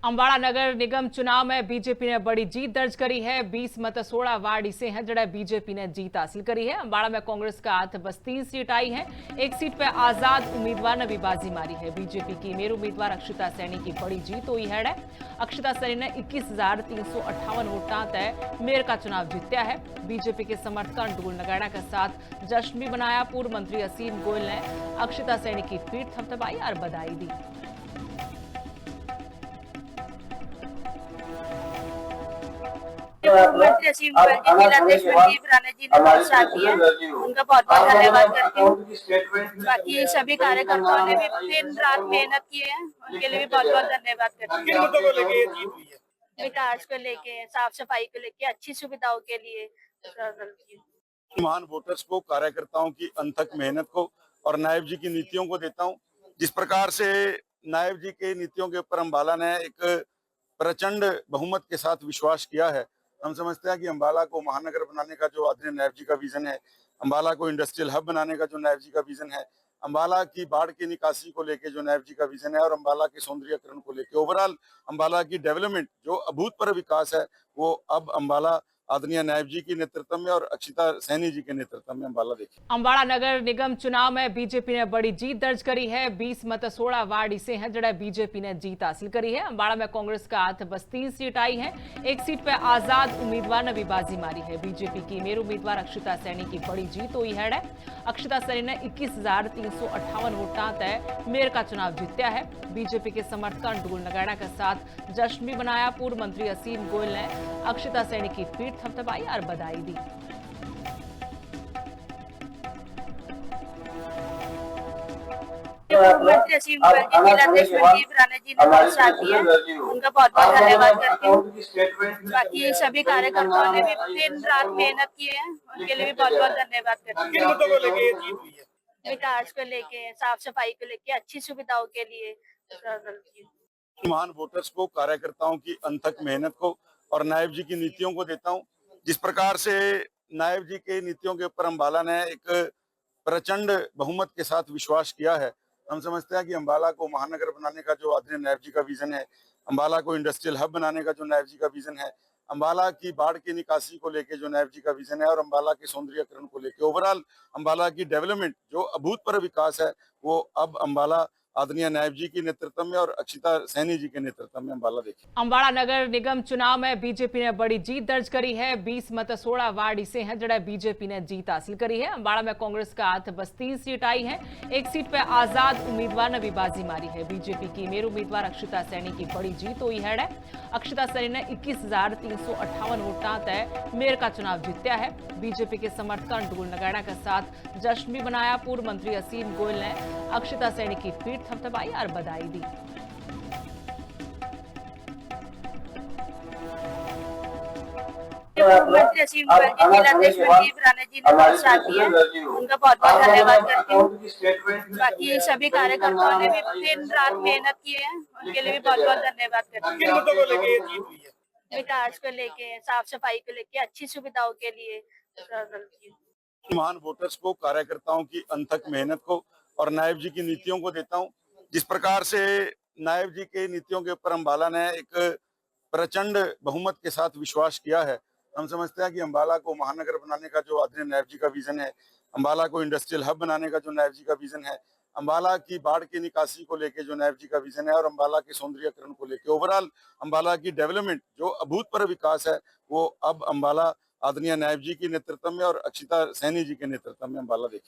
अंबाड़ा नगर निगम चुनाव में बीजेपी ने बड़ी जीत दर्ज करी है। 20 मतसोड़ा वार्ड इसे हैं जड़े बीजेपी ने जीत हासिल करी है। अंबाड़ा में कांग्रेस का हाथ बस 3 सीट आई है। एक सीट पर आजाद उम्मीदवार ने भी बाजी मारी है। बीजेपी की मेयर उम्मीदवार अक्षिता सैनी की बड़ी जीत हुई है। अक्षिता सैनी ने 21,358 वोटा तय मेयर का चुनाव जीत्या है। बीजेपी के समर्थक ढोल नगाड़ा के साथ जश्न भी मनाया। पूर्व मंत्री असीम गोयल ने अक्षिता सैनी की पीठ थपथपाई और बधाई दी। मुख्यमंत्री असीम गोयल जी, जिलाध्यक्ष मनदीप राणा जी ने बहुत साथ दिया, उनका बहुत बहुत धन्यवाद करती हूँ। बाकी सभी कार्यकर्ताओं ने भी दिन रात मेहनत की है, उनके लिए भी बहुत बहुत धन्यवाद करती हूँ। किन मुद्दों को लेके ये जीत हुई है? विकास को लेके, साफ सफाई को लेके, अच्छी सुविधाओं के लिए। महान वोटर्स को, कार्यकर्ताओं की अनथक मेहनत को और नायब जी की नीतियों को देता हूँ। जिस प्रकार से नायब जी के नीतियों के ऊपर अम्बाला ने एक प्रचंड बहुमत के साथ विश्वास किया है। हम समझते हैं कि अम्बाला को महानगर बनाने का जो आदरणीय नायब जी का विजन है, अम्बाला को इंडस्ट्रियल हब बनाने का जो नायब जी का विजन है, अम्बाला की बाढ़ की निकासी को लेके जो नायब जी का विजन है और अम्बाला के सौंदर्यीकरण को लेके ओवरऑल अम्बाला की डेवलपमेंट जो अभूतपूर्व विकास है, वो अब अम्बाला आदरणीय नायब जी के नेतृत्व में और अक्षिता सैनी जी के नेतृत्व में अम्बाला देखिए। अंबाड़ा नगर निगम चुनाव में बीजेपी ने बड़ी जीत दर्ज करी है। 20 मतसोड़ा वार्ड इसे हैं जड़े बीजेपी ने जीत हासिल करी है। अंबाड़ा में कांग्रेस का हाथ बस 3 सीट आई है। एक सीट पर आजाद उम्मीदवार ने भी बाजी मारी है। बीजेपी की मेयर उम्मीदवार अक्षिता सैनी की बड़ी जीत हुई है। अक्षिता सैनी ने 21,358 वोटा तय मेयर का चुनाव जीत्या है। बीजेपी के समर्थक ढोल नगाड़ा के साथ जश्न भी मनाया। पूर्व मंत्री असीम गोयल ने अक्षिता सैनी की पीठ थपथपाई और बधाई दी। मुख्यमंत्री असीम गोयल जी, जिलाध्यक्ष मनदीप राणा जी ने बहुत साथ दिया, उनका बहुत बहुत धन्यवाद करती हूँ। बाकी सभी कार्यकर्ताओं ने भी दिन रात मेहनत की है, उनके लिए भी बहुत बहुत धन्यवाद करती हूँ। किन मुद्दों को लेके ये जीत हुई है? विकास को लेके, साफ सफाई को लेके, अच्छी सुविधाओं के लिए। महान वोटर्स को, कार्यकर्ताओं की अनथक मेहनत को और नायब जी की नीतियों को देता हूँ। जिस प्रकार से नायब जी के नीतियों के ऊपर अम्बाला ने एक प्रचंड बहुमत के साथ विश्वास किया है। हम समझते हैं कि अम्बाला को महानगर बनाने का जो आदरणीय नायब जी का विजन है, अम्बाला को इंडस्ट्रियल हब बनाने का जो नायब जी का विजन है, अम्बाला की बाढ़ की निकासी को लेके जो नायब जी का विजन है और अम्बाला के सौंदर्यीकरण को लेके ओवरऑल अम्बाला की डेवलपमेंट जो अभूतपूर्व विकास है, वो अब अम्बाला आदरणीय नायब जी के नेतृत्व में और अक्षिता सैनी जी के नेतृत्व में अम्बाला देखिए। अंबाड़ा नगर निगम चुनाव में बीजेपी ने बड़ी जीत दर्ज करी है। 20 मतसोड़ा वार्ड इसे हैं जड़े बीजेपी ने जीत हासिल करी है। अंबाड़ा में कांग्रेस का हाथ बस 3 सीट आई है। एक सीट पर आजाद उम्मीदवार ने भी बाजी मारी है। बीजेपी की मेयर उम्मीदवार अक्षिता सैनी की बड़ी जीत हुई है। अक्षिता सैनी ने 21,358 वोटा तय मेयर का चुनाव जीत्या है। बीजेपी के समर्थक ढोल नगाड़ा के साथ जश्न भी मनाया। पूर्व मंत्री असीम गोयल ने अक्षिता सैनी की पीठ थपथपाई और बधाई दी। मुख्यमंत्री असीम गोयल जी, जिलाध्यक्ष मनदीप राणा जी ने बहुत साथ दिया, उनका बहुत बहुत धन्यवाद करती हूँ। बाकी सभी कार्यकर्ताओं ने भी दिन रात मेहनत की है, उनके लिए भी बहुत बहुत धन्यवाद करती हूँ। किन मुद्दों को लेके ये जीत हुई है? विकास को लेके, साफ सफाई को लेके, अच्छी सुविधाओं के लिए। महान वोटर्स को, कार्यकर्ताओं की अनथक मेहनत को और नायब जी की नीतियों को देता हूँ। जिस प्रकार से नायब जी के नीतियों के ऊपर अम्बाला ने एक प्रचंड बहुमत के साथ विश्वास किया है। हम समझते हैं कि अम्बाला को महानगर बनाने का जो आदरणीय नायब जी का विजन है, अम्बाला को इंडस्ट्रियल हब बनाने का जो नायब जी का विजन है, अम्बाला की बाढ़ की निकासी को लेके जो नायब जी का विजन है और अम्बाला के सौंदर्यीकरण को लेके ओवरऑल अम्बाला की डेवलपमेंट जो अभूतपूर्व विकास है, वो अब अम्बाला आदरणीय नायब जी के नेतृत्व में और अक्षिता सैनी जी के नेतृत्व में अम्बाला देखिए।